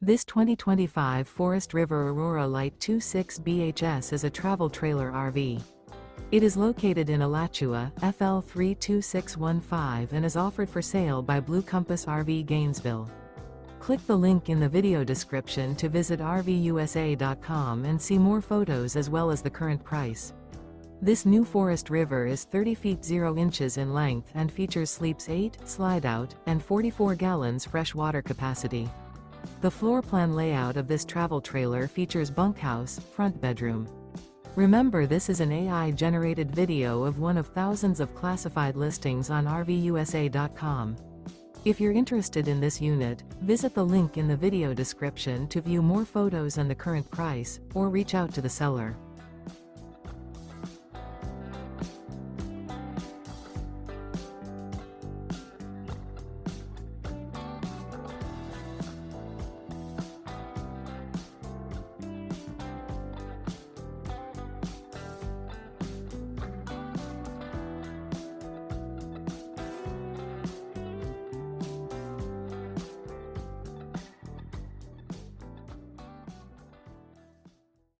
This 2025 Forest River Aurora Light 26 BHS is a travel trailer RV. It is located in Alachua, FL 32615 and is offered for sale by Blue Compass RV Gainesville. Click the link in the video description to visit RVUSA.com and see more photos as well as the current price. This new Forest River is 30 feet 0 inches in length and features sleeps 8, slide-out, and 44 gallons fresh water capacity. The floor plan layout of this travel trailer features bunkhouse, front bedroom. Remember, this is an AI-generated video of one of thousands of classified listings on RVUSA.com. If you're interested in this unit, visit the link in the video description to view more photos and the current price, or reach out to the seller.